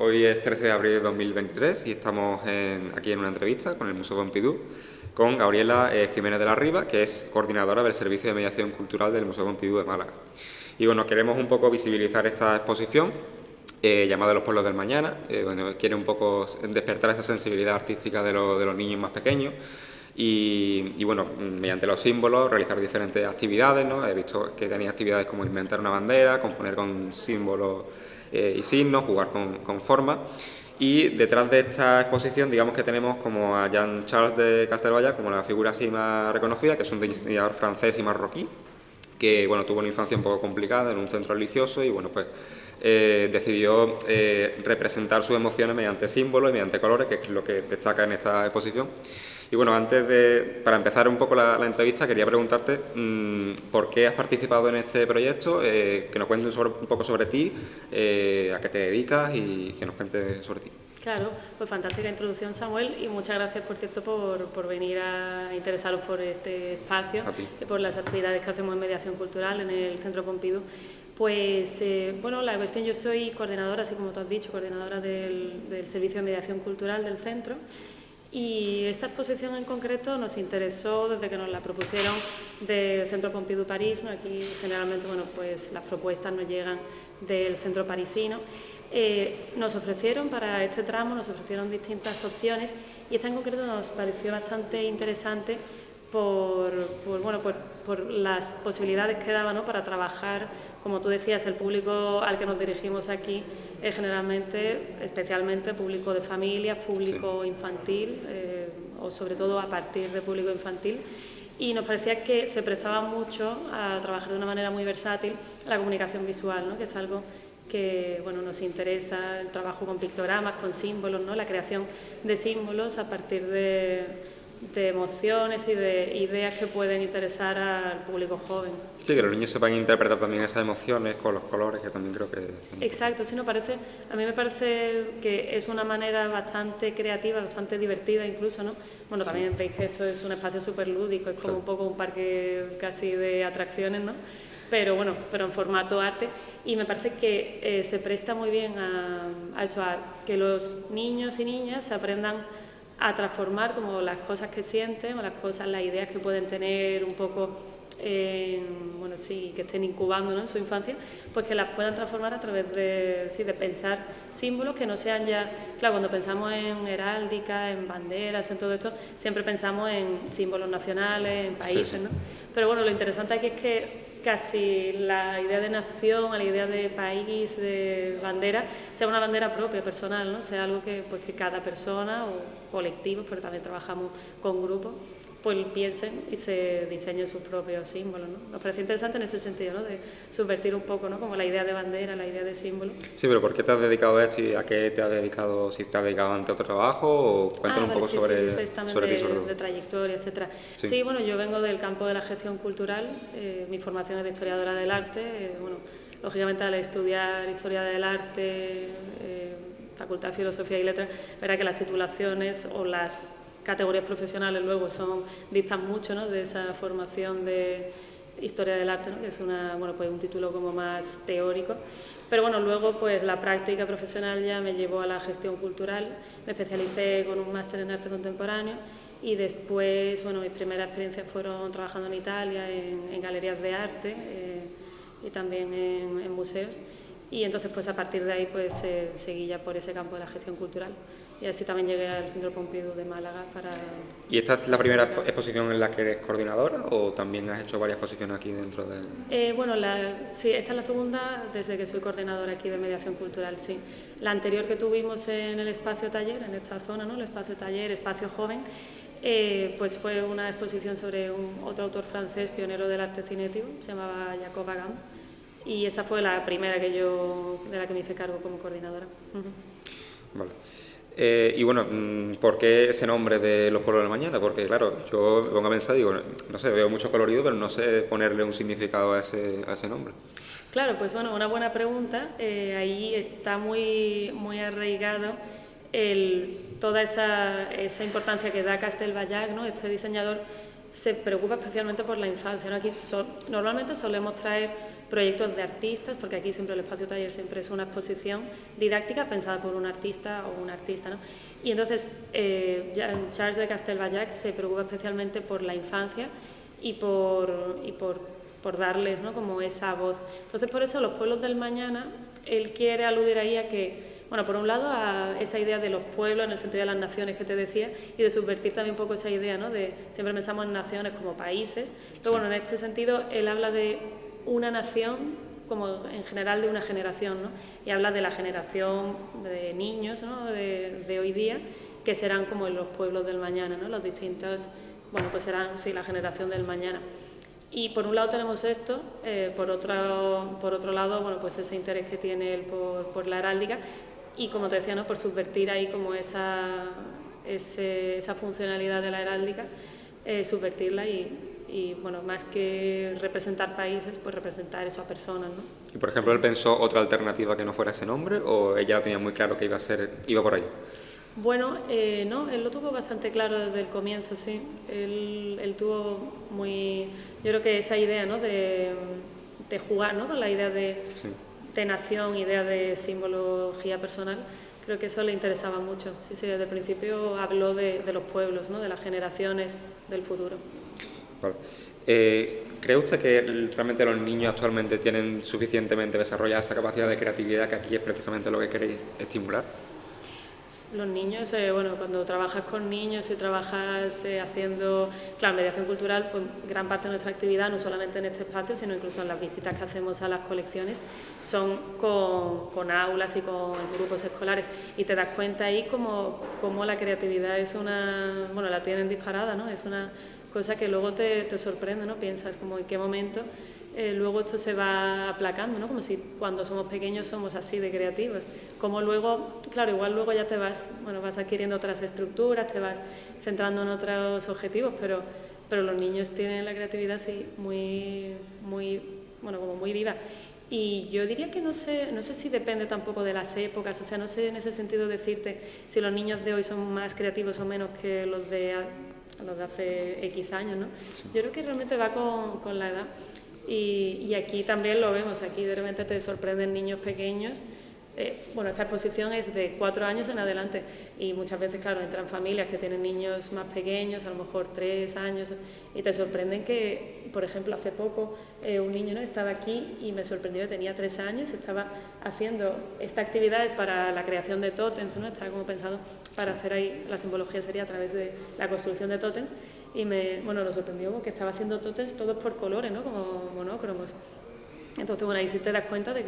Hoy es 13 de abril de 2023 y estamos aquí en una entrevista con el Museo Pompidou con Gabriela Jiménez de la Riva, que es coordinadora del Servicio de Mediación Cultural del Museo Pompidou de Málaga. Y bueno, queremos un poco visibilizar esta exposición llamada Los Pueblos del Mañana, donde quiere un poco despertar esa sensibilidad artística de los niños más pequeños. Y bueno, mediante los símbolos realizar diferentes actividades, ¿no? He visto que tenía actividades como inventar una bandera, componer con símbolos y signos, jugar con formas. Y detrás de esta exposición, digamos que tenemos como a Jean-Charles de Castelvaya, como la figura así más reconocida, que es un diseñador francés y marroquí, que bueno, tuvo una infancia un poco complicada en un centro religioso y bueno, pues decidió representar sus emociones mediante símbolos y mediante colores, que es lo que destaca en esta exposición. Y bueno, para empezar un poco la entrevista, quería preguntarte por qué has participado en este proyecto, que nos cuentes un poco sobre ti, a qué te dedicas y que nos cuentes sobre ti. Claro, pues fantástica introducción, Samuel, y muchas gracias, por cierto, por venir a interesaros por este espacio y por las actividades que hacemos en mediación cultural en el Centro Pompidou. Pues, bueno, la cuestión, yo soy coordinadora, así como tú has dicho, coordinadora del Servicio de Mediación Cultural del Centro, y esta exposición en concreto nos interesó desde que nos la propusieron del Centro Pompidou París, ¿no? Aquí generalmente, bueno, pues las propuestas nos llegan del centro parisino. Nos ofrecieron para este tramo, nos ofrecieron distintas opciones y esta en concreto nos pareció bastante interesante por las posibilidades que daba, ¿no? Para trabajar, como tú decías, el público al que nos dirigimos aquí es generalmente, especialmente público de familias, público infantil o sobre todo a partir de público infantil. Y nos parecía que se prestaba mucho a trabajar de una manera muy versátil la comunicación visual, ¿no? Que es algo que bueno, nos interesa, el trabajo con pictogramas, con símbolos, ¿no? La creación de símbolos a partir de emociones y de ideas que pueden interesar al público joven. Sí, que los niños sepan interpretar también esas emociones con los colores, que también creo que... Exacto, sí, a mí me parece que es una manera bastante creativa, bastante divertida incluso, ¿no? Bueno, también veis que esto es un espacio súper lúdico, es como un poco un parque casi de atracciones, ¿no? Pero bueno, pero en formato arte, y me parece que se presta muy bien a eso, a que los niños y niñas se aprendan a transformar como las cosas que sienten o las ideas que pueden tener un poco, bueno, sí, que estén incubando, ¿no? En su infancia, pues que las puedan transformar a través de pensar símbolos que no sean ya, claro, cuando pensamos en heráldica, en banderas, en todo esto, siempre pensamos en símbolos nacionales, en países, ¿no? Pero bueno, lo interesante aquí es que casi la idea de nación, la idea de país, de bandera, sea una bandera propia, personal, ¿no? Sea algo que cada persona o colectivos, porque también trabajamos con grupos, pues piensen y se diseñen sus propios símbolos, ¿no? Nos parece interesante en ese sentido, ¿no? De subvertir un poco, ¿no? Como la idea de bandera, la idea de símbolo. Sí, pero ¿por qué te has dedicado a esto y a qué te has dedicado? ¿Si te has dedicado ante otro trabajo o cuéntanos un poco sobre ti, sobre todo. De trayectoria, etcétera. Sí, bueno, yo vengo del campo de la gestión cultural, mi formación es de historiadora del arte, bueno, lógicamente al estudiar historia del arte, Facultad de Filosofía y Letras, verá que las titulaciones o las categorías profesionales luego distan mucho, ¿no? De esa formación de historia del arte, ¿no? Que es pues un título como más teórico. Pero bueno, luego pues la práctica profesional ya me llevó a la gestión cultural, me especialicé con un máster en arte contemporáneo y después, bueno, mis primeras experiencias fueron trabajando en Italia, en galerías de arte y también en museos. Y entonces pues a partir de ahí pues seguí ya por ese campo de la gestión cultural. Y así también llegué al Centro Pompidou de Málaga para... ¿Y esta es la primera exposición en la que eres coordinadora o también has hecho varias exposiciones aquí dentro de...? Bueno, sí, esta es la segunda desde que soy coordinadora aquí de mediación cultural, sí. La anterior que tuvimos en el espacio taller, en esta zona, ¿no? El espacio taller, espacio joven, pues fue una exposición sobre otro autor francés pionero del arte cinético, se llamaba Jacob Agamben, y esa fue la primera de la que me hice cargo como coordinadora. Vale. Y bueno, ¿por qué ese nombre de Los Pueblos del Mañana? Porque claro, yo me pongo a pensar, digo, no sé, veo mucho colorido, pero no sé ponerle un significado a ese nombre. Claro, pues bueno, una buena pregunta. Ahí está muy, muy arraigado toda esa importancia que da Castelvaya, ¿no? Este diseñador se preocupa especialmente por la infancia, ¿no? Aquí normalmente solemos traer proyectos de artistas, porque aquí siempre el espacio taller siempre es una exposición didáctica pensada por un artista o una artista, ¿no? Y entonces Charles de Castelbajac se preocupa especialmente por la infancia y por darles, ¿no?, como esa voz. Entonces, por eso los pueblos del mañana, él quiere aludir ahí a que, bueno, por un lado a esa idea de los pueblos en el sentido de las naciones que te decía, y de subvertir también un poco esa idea, ¿no?, de siempre pensamos en naciones como países, pero bueno, en este sentido él habla de una nación como en general de una generación, ¿no?, y habla de la generación de niños, ¿no?, de hoy día, que serán como en los pueblos del mañana, ¿no?, los distintos, bueno, pues serán, sí, la generación del mañana. Y por un lado tenemos esto, por otro lado, bueno, pues ese interés que tiene él por la heráldica, y como te decía, ¿no?, por subvertir ahí como esa funcionalidad de la heráldica, subvertirla y bueno, más que representar países, pues representar eso a personas, ¿no? Y por ejemplo, ¿él pensó otra alternativa que no fuera ese nombre o ella tenía muy claro que iba por ahí? Bueno, no, él lo tuvo bastante claro desde el comienzo, sí. Él tuvo muy, yo creo que esa idea, ¿no?, de jugar, ¿no?, con la idea de nación, idea de simbología personal, creo que eso le interesaba mucho. Sí, sí, desde el principio habló de los pueblos, ¿no?, de las generaciones del futuro. Vale. ¿Cree usted que realmente los niños actualmente tienen suficientemente desarrollada esa capacidad de creatividad que aquí es precisamente lo que queréis estimular? Los niños, bueno, cuando trabajas con niños y trabajas haciendo, claro, mediación cultural, pues gran parte de nuestra actividad, no solamente en este espacio, sino incluso en las visitas que hacemos a las colecciones, son con aulas y con grupos escolares. Y te das cuenta ahí como la creatividad es una, bueno, la tienen disparada, ¿no? Es una cosa que luego te sorprende, ¿no? Piensas como en qué momento luego esto se va aplacando, ¿no? Como si cuando somos pequeños somos así de creativos. Como luego, claro, igual luego ya vas adquiriendo otras estructuras, te vas centrando en otros objetivos, pero los niños tienen la creatividad así muy, bueno, como muy viva. Y yo diría que no sé si depende tampoco de las épocas, o sea, no sé en ese sentido decirte si los niños de hoy son más creativos o menos que los de hace X años, ¿no? Sí. Yo creo que realmente va con la edad. Y aquí también lo vemos, aquí de repente te sorprenden niños pequeños. Bueno, esta exposición es de 4 años en adelante y muchas veces, claro, entran familias que tienen niños más pequeños, a lo mejor 3 años, y te sorprenden que, por ejemplo, hace poco un niño, ¿no?, estaba aquí y me sorprendió que tenía 3 años, estaba haciendo esta actividad para la creación de tótems, ¿no?, estaba como pensado para hacer ahí, la simbología sería a través de la construcción de tótems, y lo sorprendió porque estaba haciendo tótems todos por colores, ¿no?, como monócromos. Entonces, bueno, ahí sí te das cuenta de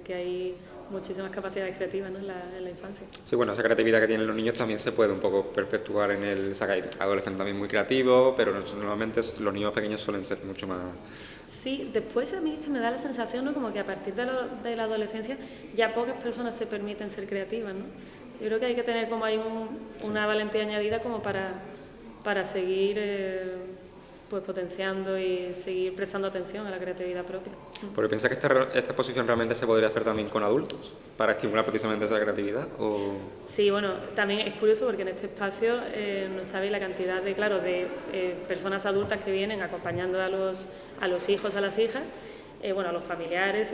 que hay muchísimas capacidades creativas, ¿no?, en la infancia. Sí, bueno, esa creatividad que tienen los niños también se puede un poco perpetuar en el... O sea, que hay adolescentes también muy creativos, pero normalmente los niños pequeños suelen ser mucho más... Sí, después a mí que me da la sensación, ¿no?, como que a partir de la adolescencia ya pocas personas se permiten ser creativas, ¿no? Yo creo que hay que tener como ahí una valentía añadida como para seguir... pues potenciando y seguir prestando atención a la creatividad propia. ¿Porque piensas que esta exposición realmente se podría hacer también con adultos para estimular precisamente esa creatividad? ¿O? Sí, bueno, también es curioso porque en este espacio no sabéis la cantidad de personas adultas que vienen acompañando a los hijos, a las hijas, a los familiares,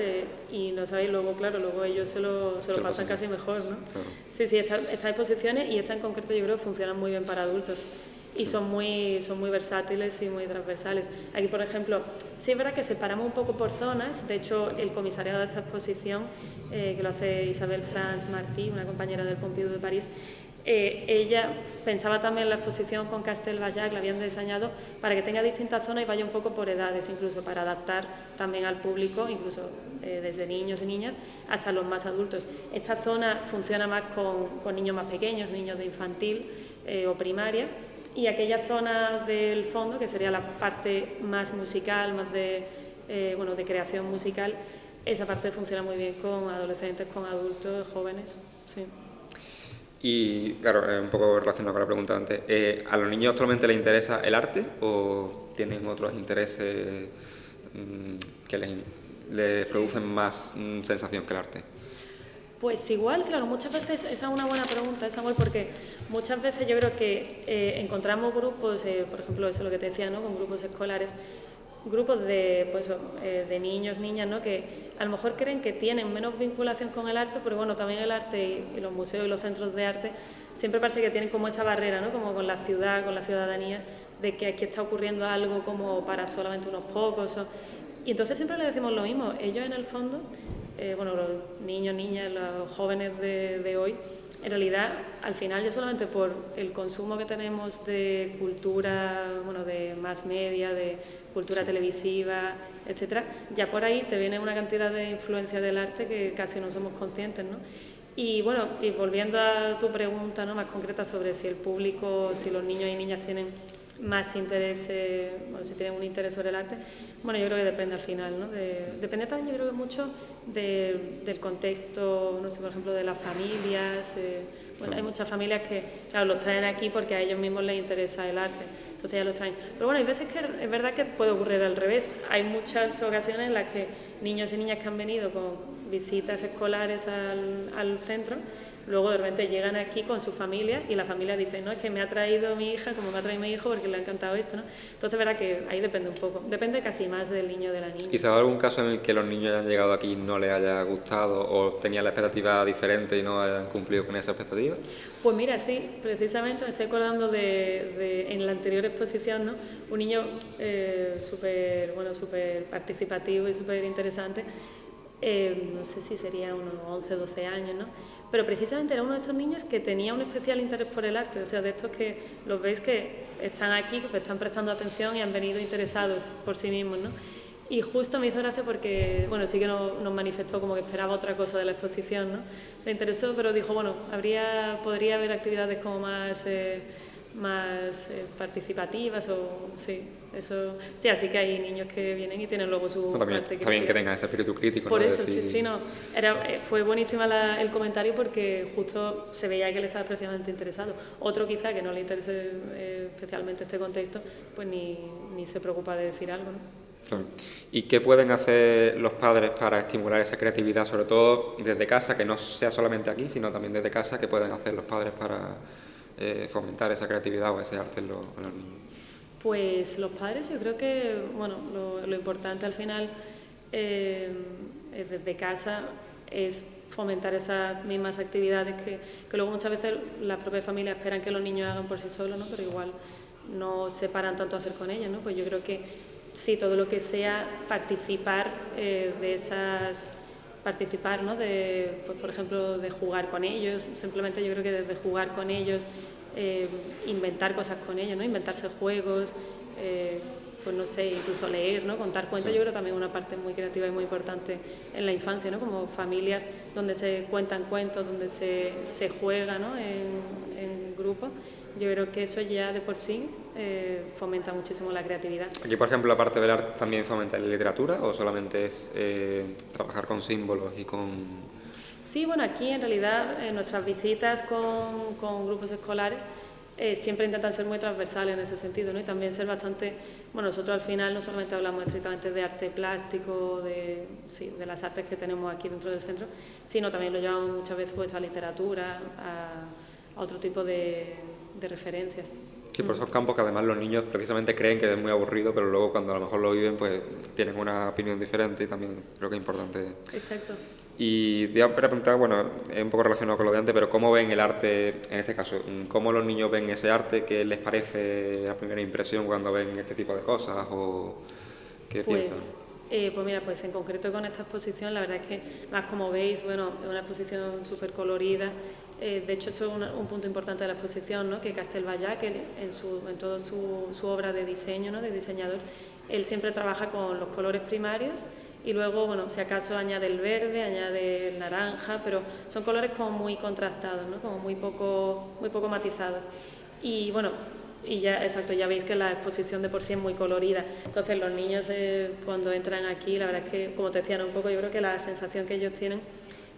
y no sabéis, luego ellos se lo pasan casi mejor, ¿no? Claro. Sí, estas exposiciones y esta en concreto yo creo que funcionan muy bien para adultos. Y son muy versátiles y muy transversales. Aquí, por ejemplo, sí es verdad que separamos un poco por zonas. De hecho, el comisariado de esta exposición, que lo hace Isabel France Martí, una compañera del Pompidou de París, ella pensaba también la exposición con Castelbajac, la habían diseñado para que tenga distintas zonas y vaya un poco por edades, incluso para adaptar también al público, incluso desde niños y niñas hasta los más adultos. Esta zona funciona más con niños más pequeños, niños de infantil o primaria, y aquella zona del fondo, que sería la parte más musical, más de creación musical, esa parte funciona muy bien con adolescentes, con adultos, jóvenes, sí. Y claro, un poco relacionado con la pregunta antes, ¿a los niños actualmente les interesa el arte o tienen otros intereses que les producen más sensación que el arte? Pues igual, claro, muchas veces, esa es una buena pregunta, Samuel, porque muchas veces yo creo que encontramos grupos, por ejemplo, eso es lo que te decía, ¿no?, con grupos escolares, grupos de niños, niñas, ¿no? Que a lo mejor creen que tienen menos vinculación con el arte, pero bueno, también el arte y los museos y los centros de arte siempre parece que tienen como esa barrera, ¿no? Como con la ciudad, con la ciudadanía, de que aquí está ocurriendo algo como para solamente unos pocos. Y entonces siempre les decimos lo mismo, ellos en el fondo, los niños, niñas, los jóvenes de hoy, en realidad, al final, ya solamente por el consumo que tenemos de cultura, de más media, de cultura televisiva, etcétera, ya por ahí te viene una cantidad de influencia del arte que casi no somos conscientes, ¿no? Y bueno, y volviendo a tu pregunta, ¿no?, más concreta sobre si el público, si los niños y niñas tienen más interés, si tienen un interés sobre el arte, bueno, yo creo que depende al final, ¿no? Depende también, yo creo que mucho del contexto, no sé, por ejemplo, de las familias. Hay muchas familias que, claro, los traen aquí porque a ellos mismos les interesa el arte, entonces ya los traen. Pero bueno, hay veces que es verdad que puede ocurrir al revés. Hay muchas ocasiones en las que niños y niñas que han venido con visitas escolares al centro, luego de repente llegan aquí con su familia y la familia dice, no, es que me ha traído mi hija como me ha traído mi hijo porque le ha encantado esto, ¿no? Entonces, verá que ahí depende un poco, depende casi más del niño o de la niña. ¿Y sabes algún caso en el que los niños hayan llegado aquí y no les haya gustado o tenían la expectativa diferente y no hayan cumplido con esa expectativa? Pues mira, sí, precisamente me estoy acordando en la anterior exposición, ¿no? Un niño súper participativo y súper interesante. No sé si sería unos 11, 12 años, ¿no? Pero precisamente era uno de estos niños que tenía un especial interés por el arte, o sea, de estos que los veis que están aquí, que están prestando atención y han venido interesados por sí mismos, ¿no? Y justo me hizo gracia porque, bueno, sí que nos manifestó como que esperaba otra cosa de la exposición, ¿no? Le interesó, pero dijo, bueno, podría haber actividades como más participativas o sí, eso, sí, así que hay niños que vienen y tienen luego su parte también que tengan ese espíritu crítico, por ¿no? eso, sí, no, fue buenísima el comentario porque justo se veía que él estaba especialmente interesado. Otro quizá que no le interese especialmente este contexto, pues ni se preocupa de decir algo, ¿no? Claro. ¿Y qué pueden hacer los padres para estimular esa creatividad, sobre todo desde casa, que no sea solamente aquí, sino también desde casa? ¿Qué pueden hacer los padres para fomentar esa creatividad o ese arte en los niños? Pues los padres, yo creo que, bueno, lo importante al final desde casa es fomentar esas mismas actividades que luego muchas veces las propias familias esperan que los niños hagan por sí solos, ¿no? Pero igual no se paran tanto a hacer con ellos, ¿no? Pues yo creo que sí, todo lo que sea participar ¿no? Pues por ejemplo, de jugar con ellos, simplemente yo creo que desde jugar con ellos, inventar cosas con ellos, ¿no? Inventarse juegos, pues no sé, incluso leer, ¿no? Contar cuentos, sí. Yo creo también una parte muy creativa y muy importante en la infancia, ¿no? Como familias donde se cuentan cuentos, donde se juega, ¿no? en grupo. Yo creo que eso ya de por sí fomenta muchísimo la creatividad. Aquí, por ejemplo, aparte del arte, ¿también fomenta la literatura o solamente es trabajar con símbolos y con...? Sí, bueno, aquí en realidad en nuestras visitas con grupos escolares siempre intentan ser muy transversales en ese sentido, ¿no? Y también ser bastante... Bueno, nosotros al final no solamente hablamos estrictamente de arte plástico, de las artes que tenemos aquí dentro del centro, sino también lo llevamos muchas veces pues, a literatura, a otro tipo de referencias. Sí, por esos campos que además los niños precisamente creen que es muy aburrido, pero luego cuando a lo mejor lo viven pues tienen una opinión diferente y también creo que es importante. Exacto. Y te iba a preguntar, bueno, es un poco relacionado con lo de antes, pero ¿cómo ven el arte en este caso? ¿Cómo los niños ven ese arte? ¿Qué les parece la primera impresión cuando ven este tipo de cosas? ¿O qué piensan? Pues mira, pues en concreto con esta exposición, la verdad es que, más como veis, bueno, es una exposición súper colorida. De hecho, eso es un punto importante de la exposición, ¿no? Que Castelbajac, en toda su obra de diseño, ¿no? De diseñador, él siempre trabaja con los colores primarios y luego, bueno, si acaso añade el verde, añade el naranja, pero son colores como muy contrastados, ¿no? Como muy poco matizados. Y bueno, y ya, exacto, ya veis que la exposición de por sí es muy colorida. Entonces los niños cuando entran aquí, la verdad es que, como te decían un poco, yo creo que la sensación que ellos tienen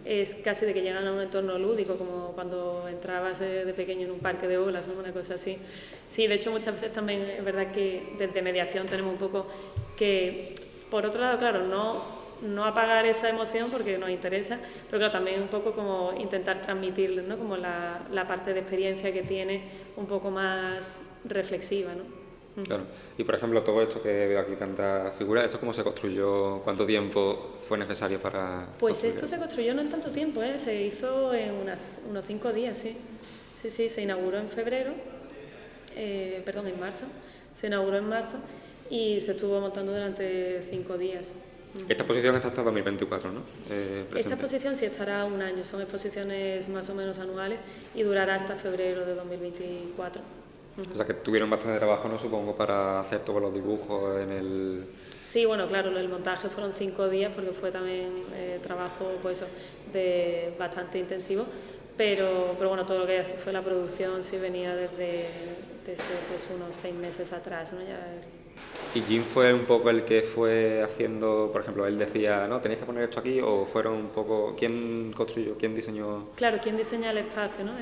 es casi de que llegan a un entorno lúdico, como cuando entrabas de pequeño en un parque de bolas, ¿no? Una cosa así. Sí, de hecho muchas veces también es verdad que desde mediación tenemos un poco que, por otro lado, claro, no apagar esa emoción porque nos interesa, pero claro, también un poco como intentar transmitirles, ¿no? Como la parte de experiencia que tiene un poco más reflexiva, ¿no? Claro. Y por ejemplo, todo esto que veo aquí, tantas figuras, ¿esto cómo se construyó? ¿Cuánto tiempo fue necesario para Pues construir esto se construyó no en tanto tiempo, se hizo en unos 5 días, sí. Sí, se inauguró en febrero, en marzo. Se inauguró en marzo y se estuvo montando durante 5 días. Esta exposición está hasta 2024, ¿no? Esta exposición sí estará un año, son exposiciones más o menos anuales y durará hasta febrero de 2024. O sea que tuvieron bastante trabajo, ¿no? Supongo, para hacer todos los dibujos en el... Sí, bueno, claro, el montaje fueron 5 días porque fue también trabajo pues eso, bastante intensivo, pero bueno, todo lo que así fue la producción sí venía desde pues, unos 6 meses atrás, ¿no? Ya... ¿Y Jim fue un poco el que fue haciendo, por ejemplo, él decía, no, tenéis que poner esto aquí, o fueron un poco, ¿quién construyó, quién diseñó? Claro, ¿quién diseña el espacio, no?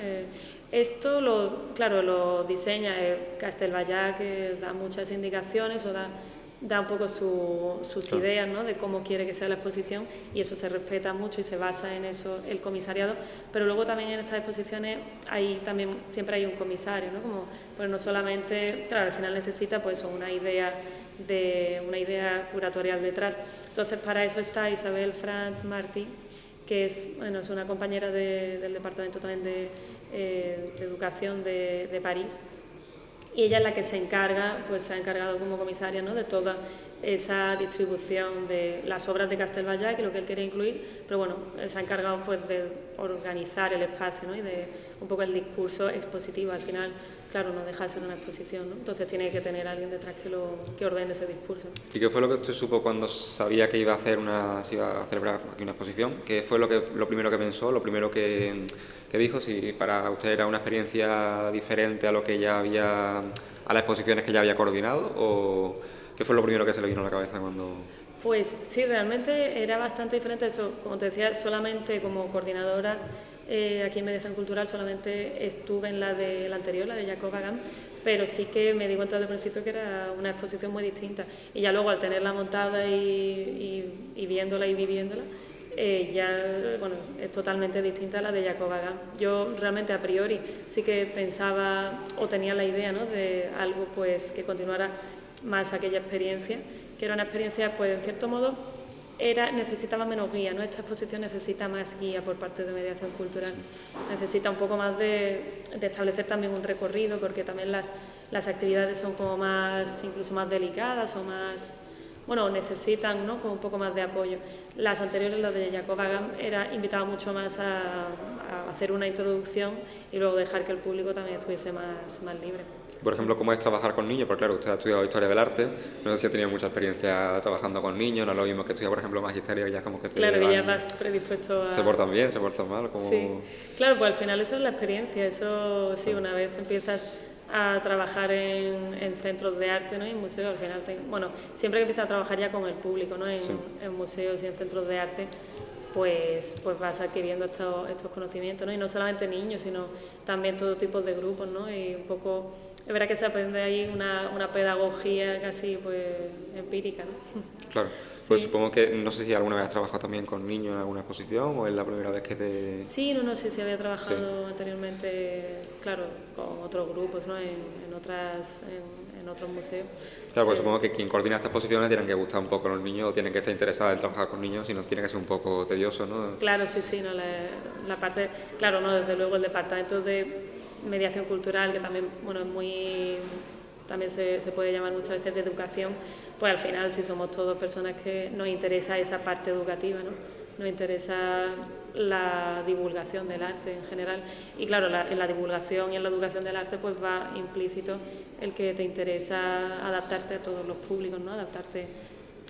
Esto lo diseña Castelbajac, que da muchas indicaciones o da un poco sus Claro. ideas, ¿no? De cómo quiere que sea la exposición, y eso se respeta mucho y se basa en eso el comisariado, pero luego también en estas exposiciones siempre hay un comisario, ¿no? Como, pues no solamente, claro, al final necesita pues una idea curatorial detrás. Entonces para eso está Isabel Franz Martí, que es una compañera del departamento también de educación de París, y ella es la que se ha encargado como comisaria, ¿no? De toda esa distribución de las obras de Castelbajac y lo que él quería incluir, pero bueno, se ha encargado pues de organizar el espacio, ¿no? Y de un poco el discurso expositivo. Al final, claro, no deja de ser una exposición, ¿no? Entonces tiene que tener alguien detrás que ordene ese discurso. ¿Y qué fue lo que usted supo cuando sabía que iba a hacer se iba a celebrar aquí una exposición? ¿Qué fue lo primero que pensó, lo primero que dijo? Si para usted era una experiencia diferente a lo que ya había, a las exposiciones que ya había coordinado, o qué fue lo primero que se le vino a la cabeza cuando... Pues sí, realmente era bastante diferente eso. Como te decía, solamente como coordinadora aquí en Mediación Cultural solamente estuve en la anterior, la de Jacob Agam, pero sí que me di cuenta desde el principio que era una exposición muy distinta. Y ya luego al tenerla montada y viéndola y viviéndola, es totalmente distinta a la de Jacob Agam. Yo realmente a priori sí que pensaba o tenía la idea, ¿no? De algo pues que continuara más aquella experiencia, que era una experiencia pues en cierto modo necesitaba menos guía, ¿no? Esta exposición necesita más guía por parte de Mediación Cultural, necesita un poco más de establecer también un recorrido, porque también las actividades son como incluso más delicadas o más, necesitan, ¿no? Como un poco más de apoyo. Las anteriores, las de Jacob Agam, invitaba mucho más a hacer una introducción y luego dejar que el público también estuviese más libre. Por ejemplo, ¿cómo es trabajar con niños? Porque claro, usted ha estudiado Historia del Arte, no sé si ha tenido mucha experiencia trabajando con niños, no es lo mismo que estudiar, por ejemplo, Magisterio, que ya como que Claro, que ya vas predispuesto a... ¿Se portan bien, se portan mal? ¿Cómo... Sí, claro, pues al final eso es la experiencia, eso sí, una vez empiezas a trabajar en centros de arte, ¿no? Y en museos, al final, siempre que empiezas a trabajar ya con el público, ¿no? En museos y en centros de arte, pues vas adquiriendo estos conocimientos, ¿no? Y no solamente niños, sino también todo tipo de grupos, ¿no? Y un poco, es verdad que se aprende ahí una pedagogía casi pues empírica, ¿no? Claro, pues supongo que, no sé si alguna vez has trabajado también con niños en alguna exposición o es la primera vez que te... Sí, no sé si había trabajado anteriormente, claro, con otros grupos, ¿no? En otros museos. Claro, pues supongo que quien coordina estas exposiciones tienen que gustar un poco a los niños o tienen que estar interesados en trabajar con niños, si no tiene que ser un poco tedioso, ¿no? Claro, sí, no, la parte, claro, no, desde luego el departamento de mediación cultural, que también, es muy... también se puede llamar muchas veces de educación, pues al final si somos todos personas que nos interesa esa parte educativa, ¿no? Nos interesa la divulgación del arte en general, y claro, en la divulgación y en la educación del arte pues va implícito el que te interesa adaptarte a todos los públicos, ¿no? Adaptarte,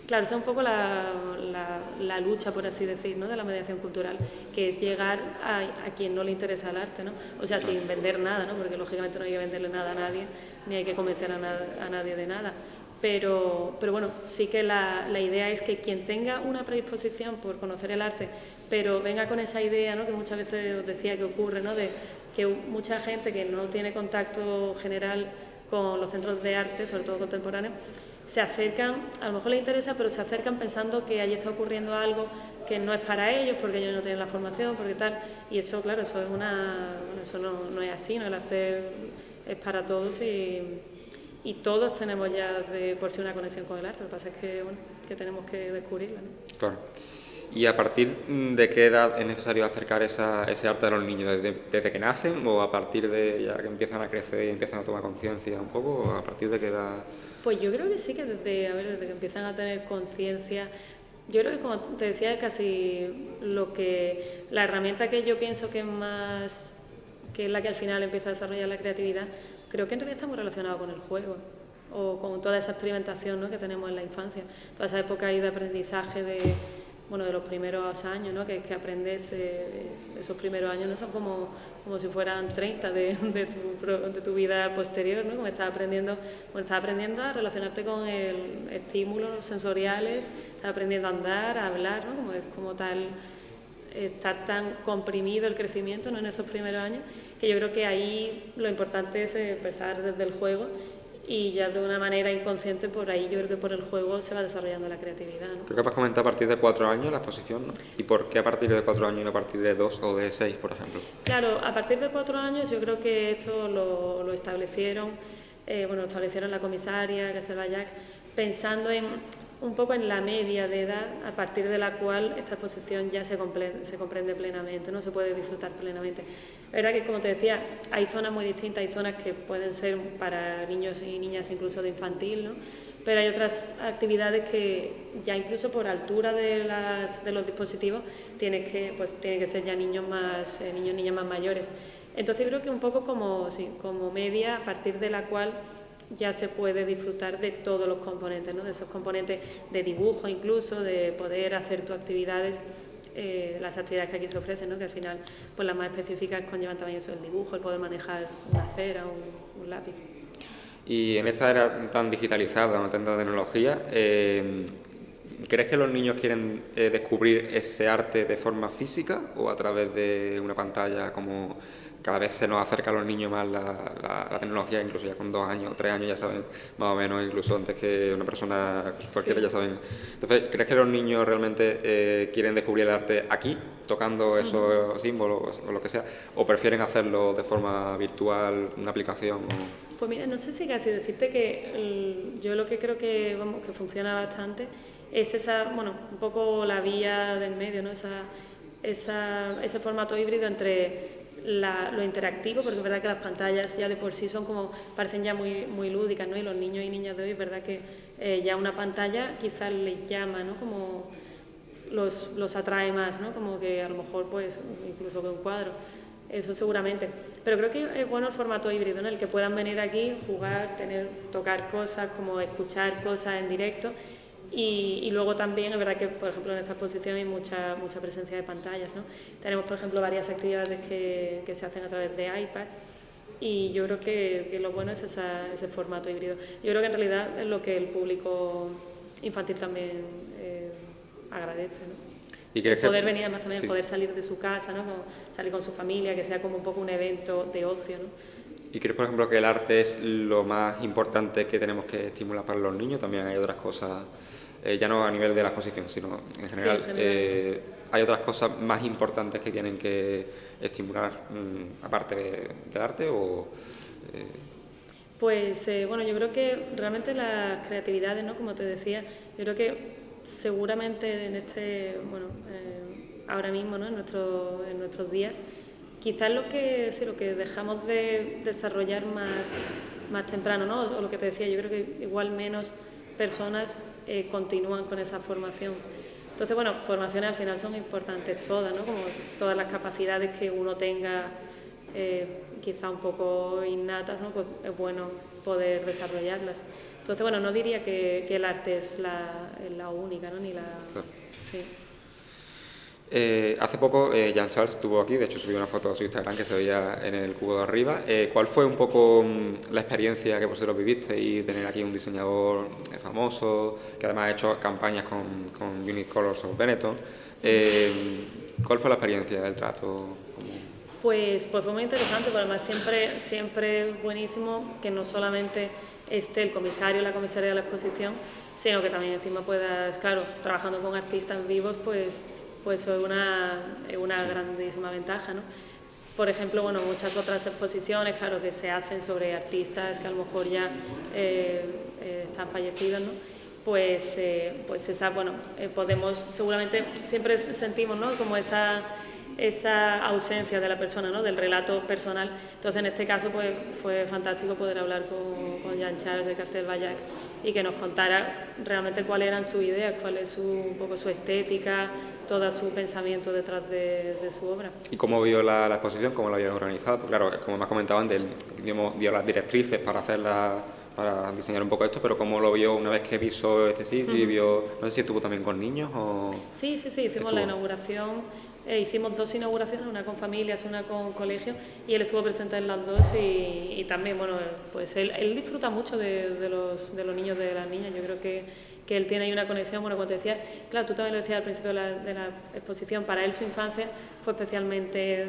claro, esa es un poco la lucha, por así decir, ¿no? De la mediación cultural, que es llegar a quien no le interesa el arte, ¿no? O sea, sin vender nada, ¿no? Porque lógicamente no hay que venderle nada a nadie, ni hay que convencer a nadie de nada. Pero bueno, sí que la idea es que quien tenga una predisposición por conocer el arte, pero venga con esa idea, ¿no? Que muchas veces os decía que ocurre, ¿no? De que mucha gente que no tiene contacto general con los centros de arte, sobre todo contemporáneos, se acercan, a lo mejor les interesa, pero se acercan pensando que allí está ocurriendo algo que no es para ellos, porque ellos no tienen la formación, porque tal, y eso, claro, eso no es así, ¿no? El arte es para todos y y todos tenemos ya de por sí una conexión con el arte. Lo que pasa es que, bueno, que tenemos que descubrirla, ¿no? Claro. ¿Y a partir de qué edad es necesario acercar ese arte a los niños? ¿Desde que nacen o a partir de ya que empiezan a crecer y empiezan a tomar conciencia un poco? ¿O a partir de qué edad? Pues yo creo que sí, que desde que empiezan a tener conciencia. Yo creo que, como te decía, casi la herramienta que yo pienso que es la que al final empieza a desarrollar la creatividad, creo que en realidad está muy relacionado con el juego o con toda esa experimentación, ¿no?, que tenemos en la infancia, toda esa época ahí de aprendizaje de los primeros años, ¿no?, que aprendes, esos primeros años no son como si fueran 30 de tu vida posterior, ¿no?, como estás aprendiendo a relacionarte con estímulos sensoriales, estás aprendiendo a andar, a hablar, ¿no?, como tal, está tan comprimido el crecimiento, ¿no?, en esos primeros años, que yo creo que ahí lo importante es empezar desde el juego. Y ya de una manera inconsciente, por ahí yo creo que por el juego se va desarrollando la creatividad, ¿no? Creo que has comentado a partir de 4 años la exposición, ¿no? ¿Y por qué a partir de 4 años y no a partir de 2 o de 6, por ejemplo? Claro, a partir de 4 años yo creo que esto lo establecieron, lo establecieron la comisaria, Castel Bajac, pensando un poco en la media de edad a partir de la cual esta exposición ya se comprende plenamente, no se puede disfrutar plenamente. La verdad que, como te decía, hay zonas muy distintas, hay zonas que pueden ser para niños y niñas incluso de infantil, ¿no?, pero hay otras actividades que ya incluso por altura de los dispositivos tiene que ser ya niños y niñas más mayores. Entonces yo creo que un poco como media a partir de la cual ya se puede disfrutar de todos los componentes, ¿no?, de esos componentes de dibujo incluso, de poder hacer tus actividades, las actividades que aquí se ofrecen, ¿no?, que al final pues las más específicas conllevan también eso, el dibujo, el poder manejar una cera, un lápiz. Y en esta era tan digitalizada, con tanta tecnología, ¿crees que los niños quieren descubrir ese arte de forma física o a través de una pantalla? Como cada vez se nos acerca a los niños más la tecnología, incluso ya con 2 años o 3 años ya saben más o menos, incluso antes que una persona cualquiera, sí, ya saben. Entonces, ¿crees que los niños realmente quieren descubrir el arte aquí, tocando esos símbolos o lo que sea, o prefieren hacerlo de forma virtual, una aplicación? Pues mira, no sé si casi decirte que yo lo que creo que funciona bastante es un poco la vía del medio, ¿no?, ese formato híbrido entre lo interactivo, porque es verdad que las pantallas ya de por sí parecen ya muy, muy lúdicas, ¿no?, y los niños y niñas de hoy es verdad que ya una pantalla quizás les llama, ¿no?, como los atrae más, ¿no?, como que a lo mejor pues incluso que un cuadro, eso seguramente, pero creo que es bueno el formato híbrido, ¿no?, el que puedan venir aquí, jugar, tocar cosas, como escuchar cosas en directo. Y luego también es verdad que, por ejemplo, en esta exposición hay mucha presencia de pantallas, ¿no? Tenemos, por ejemplo, varias actividades que se hacen a través de iPads y yo creo que lo bueno es ese formato híbrido. Yo creo que en realidad es lo que el público infantil también agradece, ¿no? ¿Y poder venir, además también, sí, poder salir de su casa, ¿no?, salir con su familia, que sea como un poco un evento de ocio, ¿no? ¿Y crees, por ejemplo, que el arte es lo más importante que tenemos que estimular para los niños? También hay otras cosas, ya no a nivel de la exposición, sino en general, Sí, en general. hay otras cosas más importantes que tienen que estimular, aparte del arte o... Pues yo creo que realmente las creatividades, ¿no?, como te decía, yo creo que seguramente ahora mismo, ¿no?, en nuestros días, quizás lo que dejamos de desarrollar más temprano, ¿no?, o lo que te decía, yo creo que igual menos personas continúan con esa formación. Entonces, formaciones al final son importantes todas, ¿no?, como todas las capacidades que uno tenga quizá un poco innatas, ¿no?, pues es bueno poder desarrollarlas. Entonces, no diría que el arte es la única, ¿no?, ni la... Claro. Sí. Hace poco Jean-Charles estuvo aquí, de hecho subió una foto a su Instagram que se veía en el cubo de arriba. ¿Cuál fue un poco la experiencia que vosotros viviste y tener aquí un diseñador famoso, que además ha hecho campañas con Unique Colors of Benetton? ¿Cuál fue la experiencia del trato? Pues fue muy interesante, pero además siempre es buenísimo que no solamente esté el comisario y la comisaria de la exposición, sino que también encima puedas, claro, trabajando con artistas vivos, pues es una grandísima ventaja, ¿no? por ejemplo, bueno, muchas otras exposiciones, claro, que se hacen sobre artistas que a lo mejor ya están fallecidos, ¿no? Pues podemos, seguramente siempre sentimos, ¿no?, como esa ausencia de la persona, ¿no?, del relato personal. Entonces, en este caso, pues fue fantástico poder hablar con Jean-Charles de Castelbajac y que nos contara realmente cuáles eran sus ideas, cuál es un poco su estética, todo su pensamiento detrás de su obra. ¿Y cómo vio la exposición? ¿Cómo la había organizado? Pues claro, como me has comentado antes, dio las directrices para diseñar un poco esto, pero ¿cómo lo vio una vez que visó este sitio y vio, no sé si estuvo también con niños o...? Sí, hicimos la inauguración. Hicimos 2 inauguraciones, una con familias, una con colegios, y él estuvo presente en las 2 y también, bueno, pues él disfruta mucho de los niños, de las niñas. Yo creo que él tiene ahí una conexión, bueno, como te decía, claro, tú también lo decías al principio de la exposición, para él su infancia fue especialmente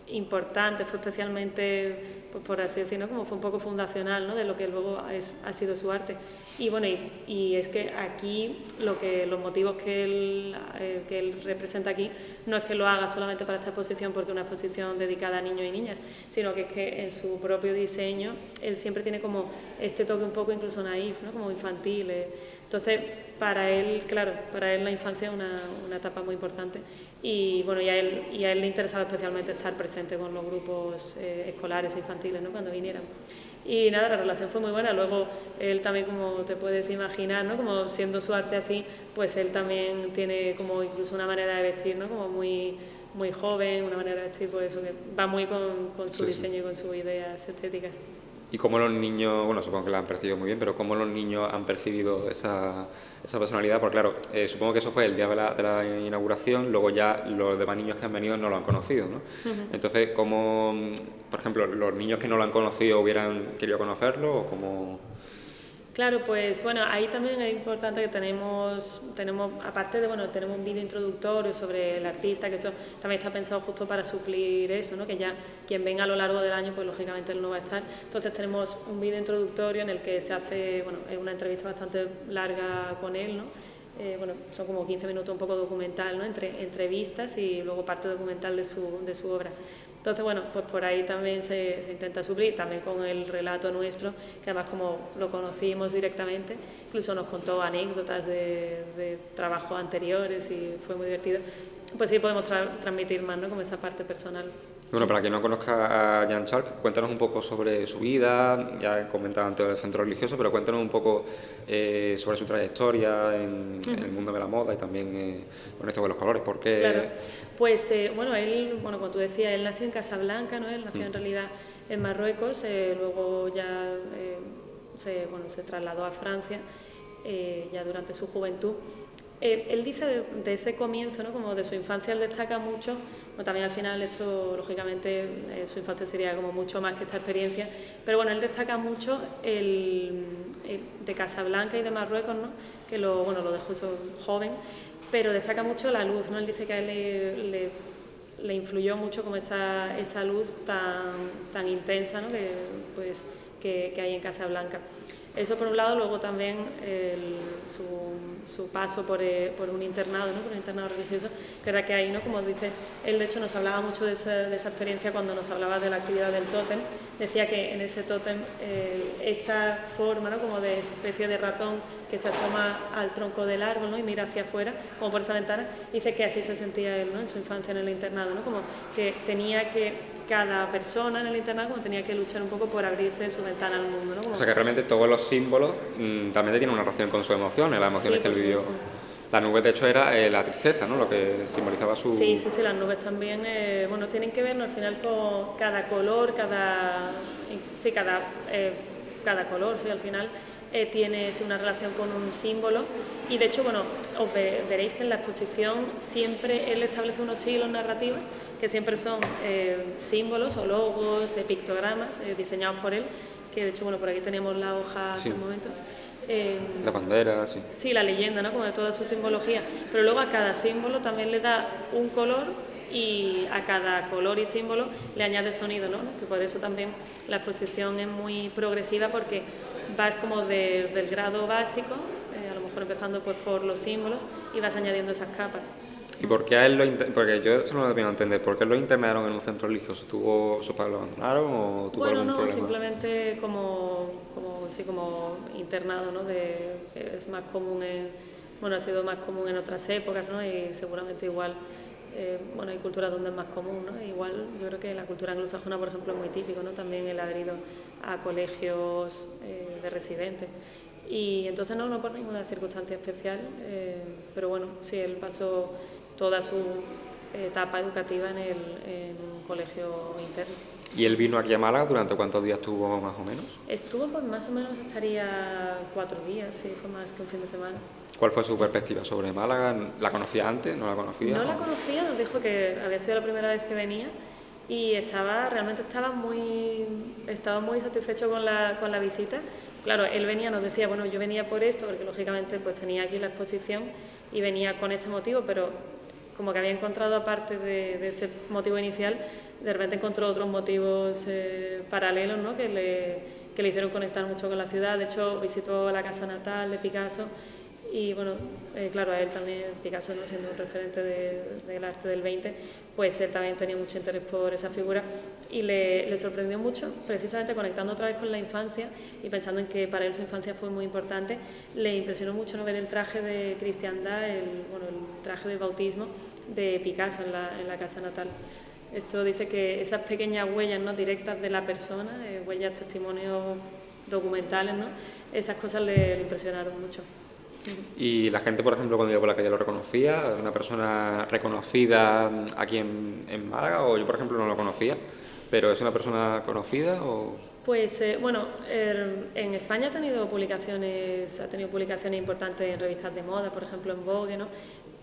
importante, fue especialmente, pues por así decirlo, como fue un poco fundacional, ¿no?, de lo que luego ha sido su arte. Y bueno, y es que aquí los motivos que él representa aquí no es que lo haga solamente para esta exposición porque es una exposición dedicada a niños y niñas, sino que es que en su propio diseño él siempre tiene como este toque un poco incluso naif, ¿no?, como infantil. Entonces, para él, claro, para él la infancia es una etapa muy importante y bueno, y a él le interesaba especialmente estar presente con los grupos escolares e infantiles, ¿no?, cuando vinieran. Y nada, la relación fue muy buena. Luego él también, como te puedes imaginar, ¿no?, como siendo su arte así, pues él también tiene como incluso una manera de vestir, ¿no?, como muy joven, una manera de vestir, pues eso, que va muy con su diseño y con sus ideas estéticas. ¿Y cómo los niños, bueno, supongo que la han percibido muy bien, pero cómo los niños han percibido esa personalidad? Porque claro, supongo que eso fue el día de la inauguración, luego ya los demás niños que han venido no lo han conocido, ¿no? Entonces, ¿cómo, por ejemplo, los niños que no lo han conocido hubieran querido conocerlo o cómo...? Claro, pues bueno, ahí también es importante que tenemos aparte de, bueno, tenemos un vídeo introductorio sobre el artista, que eso también está pensado justo para suplir eso, ¿no?, que ya quien venga a lo largo del año, pues lógicamente él no va a estar. Entonces tenemos un vídeo introductorio en el que se hace, bueno, es una entrevista bastante larga con él, ¿no? Bueno, son como 15 minutos, un poco documental, ¿no?, entre entrevistas y luego parte documental de su obra. Entonces, bueno, pues por ahí también se intenta suplir, también con el relato nuestro, que además como lo conocimos directamente, incluso nos contó anécdotas de trabajos anteriores y fue muy divertido, pues sí podemos transmitir más, ¿no?, como esa parte personal. Bueno, para quien no conozca a Jean-Charles, cuéntanos un poco sobre su vida, ya he comentado antes del centro religioso, pero cuéntanos un poco sobre su trayectoria en el mundo de la moda y también con esto de los colores, ¿por qué? Claro, pues bueno, él, bueno, como tú decías, él nació en Casablanca, ¿no? Él nació en realidad en Marruecos, luego ya se trasladó a Francia ya durante su juventud. Él dice de ese comienzo, ¿no?, como de su infancia, él destaca mucho, bueno, también al final esto, lógicamente, su infancia sería como mucho más que esta experiencia, pero bueno, él destaca mucho el de Casablanca y de Marruecos, ¿no?, que lo dejó eso joven, pero destaca mucho la luz, ¿no? Él dice que a él le influyó mucho como esa luz tan intensa, ¿no?, que hay en Casablanca. Eso por un lado, luego también su paso por un internado, ¿no?, por un internado religioso, que era que ahí, ¿no?, como dice, él de hecho nos hablaba mucho de esa experiencia cuando nos hablaba de la actividad del tótem. Decía que en ese tótem esa forma, ¿no?, como de especie de ratón que se asoma al tronco del árbol, ¿no?, y mira hacia afuera, como por esa ventana, dice que así se sentía él, ¿no?, en su infancia en el internado, ¿no?, como que tenía que cada persona en el internado como tenía que luchar un poco por abrirse su ventana al mundo, ¿no? Como... O sea que realmente todos los símbolos también tienen una relación con sus emociones, las emociones que él vivió. Las nubes, de hecho, era la tristeza, ¿no?, lo que simbolizaba su... Sí, las nubes también, bueno, tienen que ver, ¿no?, al final con cada color, cada color, sí, al final tiene una relación con un símbolo y de hecho, bueno, veréis que en la exposición siempre él establece unos hilos narrativos que siempre son símbolos o logos, pictogramas diseñados por él, que de hecho, bueno, por aquí tenemos la hoja hace un momento. La bandera, sí. Sí, la leyenda, ¿no?, como de toda su simbología, pero luego a cada símbolo también le da un color y a cada color y símbolo le añade sonido, ¿no?, que por eso también la exposición es muy progresiva porque vas como del grado básico, a lo mejor empezando pues por los símbolos y vas añadiendo esas capas. ¿Y por qué a él porque yo eso no lo he podido entender, ¿por qué lo internaron en un centro religioso? ¿Sus padres lo abandonaron o tuvo algún problema? Simplemente como internado, ¿no? Es más común ha sido más común en otras épocas, ¿no? Y seguramente igual, hay culturas donde es más común, ¿no? Igual yo creo que la cultura anglosajona, por ejemplo, es muy típico, ¿no? También el haber ido a colegios de residentes. Y entonces no por ninguna circunstancia especial, pero bueno, sí, él pasó toda su etapa educativa en un colegio interno. ¿Y él vino aquí a Málaga? ¿Durante cuántos días estuvo más o menos? Estuvo, pues más o menos estaría 4 días, sí, fue más que un fin de semana. ¿Cuál fue su perspectiva sobre Málaga? ¿La conocía antes? ¿No la conocía? No la conocía, nos dijo que había sido la primera vez que venía y realmente estaba muy satisfecho con la visita. Claro, él venía, nos decía, bueno, yo venía por esto, porque lógicamente pues tenía aquí la exposición y venía con este motivo, pero como que había encontrado, aparte de ese motivo inicial, de repente encontró otros motivos paralelos, ¿no? que le hicieron conectar mucho con la ciudad. De hecho, visitó la casa natal de Picasso y, bueno, claro, a él también, Picasso, ¿no? Siendo un referente del arte del 20, pues él también tenía mucho interés por esa figura y le sorprendió mucho, precisamente conectando otra vez con la infancia y pensando en que para él su infancia fue muy importante. Le impresionó mucho, ¿no? Ver el traje de cristiandad, el traje de bautismo de Picasso en la casa natal. Esto dice que esas pequeñas huellas, ¿no? Directas de la persona, huellas, testimonios documentales, ¿no? Esas cosas le impresionaron mucho. ¿Y la gente, por ejemplo, cuando iba por la calle lo reconocía? ¿Una persona reconocida aquí en Málaga? O yo, por ejemplo, no lo conocía, pero ¿es una persona conocida o...? Pues en España ha tenido publicaciones importantes en revistas de moda, por ejemplo en Vogue, ¿no?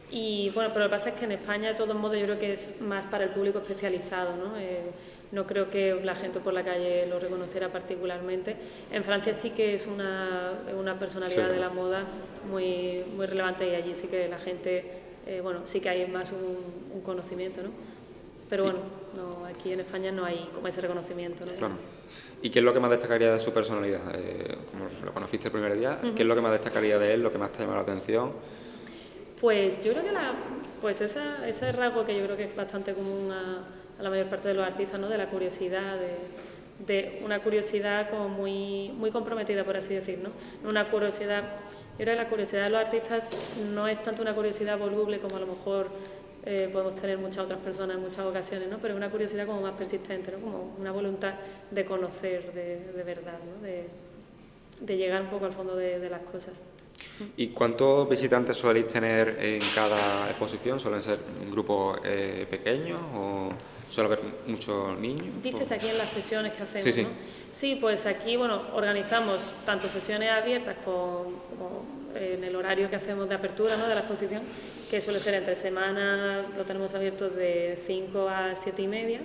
Y bueno, pero lo que pasa es que en España, de todos modos, yo creo que es más para el público especializado, ¿no? No creo que la gente por la calle lo reconociera particularmente. En Francia sí que es una personalidad de la moda muy, muy relevante y allí sí que la gente, sí que hay más un conocimiento, ¿no? Pero bueno, aquí en España no hay como ese reconocimiento, ¿no? Claro. ¿Y qué es lo que más destacaría de su personalidad? Como lo conociste el primer día, ¿qué es lo que más destacaría de él, lo que más te llama la atención? Pues yo creo que ese rasgo que yo creo que es bastante común a la mayor parte de los artistas, ¿no? De la curiosidad, de una curiosidad como muy, muy comprometida, por así decir, ¿no? Una curiosidad, yo creo que la curiosidad de los artistas no es tanto una curiosidad voluble como a lo mejor podemos tener muchas otras personas en muchas ocasiones, ¿no? Pero es una curiosidad como más persistente, ¿no? Como una voluntad de conocer de verdad, ¿no? De llegar un poco al fondo de las cosas. ¿Y cuántos visitantes soléis tener en cada exposición? ¿Suelen ser grupos pequeños o suele haber muchos niños? Dices aquí en las sesiones que hacemos, sí. ¿no? Sí, pues aquí, organizamos tanto sesiones abiertas como en el horario que hacemos de apertura, ¿no? De la exposición, que suele ser entre semana, lo tenemos abierto de 5 a 7 y media,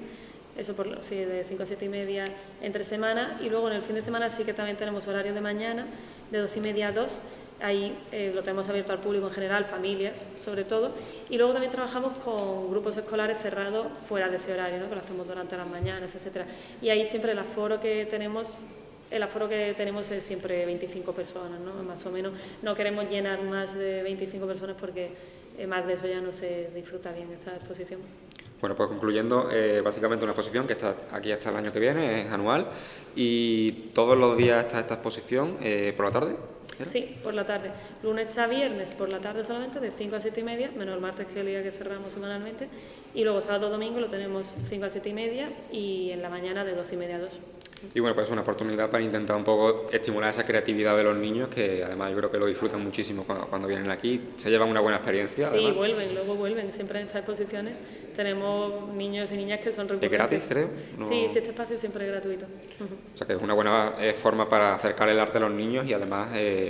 de 5 a 7 y media entre semana, y luego en el fin de semana sí que también tenemos horario de mañana, de 12 y media a 2, ahí lo tenemos abierto al público en general, familias sobre todo, y luego también trabajamos con grupos escolares cerrados fuera de ese horario, ¿no? Que lo hacemos durante las mañanas, etcétera. Y ahí siempre el aforo que tenemos es siempre 25 personas, ¿no? Más o menos. No queremos llenar más de 25 personas porque más de eso ya no se disfruta bien esta exposición. Bueno, pues concluyendo, básicamente una exposición que está aquí hasta el año que viene, es anual, y todos los días está esta exposición por la tarde. ¿Era? Sí, por la tarde. Lunes a viernes por la tarde solamente, de 5 a 7 y media, menos el martes que es el día que cerramos semanalmente, y luego sábado o domingo lo tenemos 5 a 7 y media y en la mañana de 12 y media a 2. Y bueno, pues es una oportunidad para intentar un poco estimular esa creatividad de los niños, que además yo creo que lo disfrutan muchísimo cuando vienen aquí, se llevan una buena experiencia. Sí, además. luego vuelven, siempre en estas exposiciones tenemos niños y niñas que son recurrentes. ¿Es gratis, creo? No... Sí, este espacio siempre es gratuito. O sea que es una buena forma para acercar el arte a los niños y además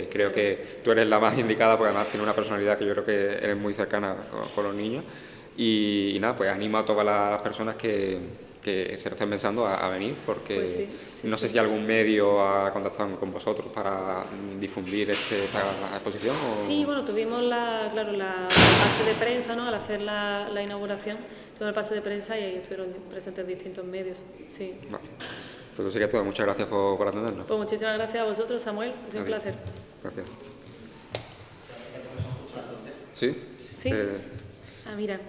creo que tú eres la más indicada porque además tienes una personalidad que yo creo que eres muy cercana con los niños y nada, pues animo a todas las personas que se lo estén pensando a venir porque pues no sé si algún medio ha contactado con vosotros para difundir esta exposición. ¿O? Sí, tuvimos la fase de prensa, ¿no? Al hacer la inauguración, tuvimos el pase de prensa y ahí estuvieron presentes distintos medios. Sí. Vale. Pues eso sería todo. Muchas gracias por atendernos. Pues muchísimas gracias a vosotros, Samuel. Es un placer. Gracias. ¿Sí? Sí. Mira.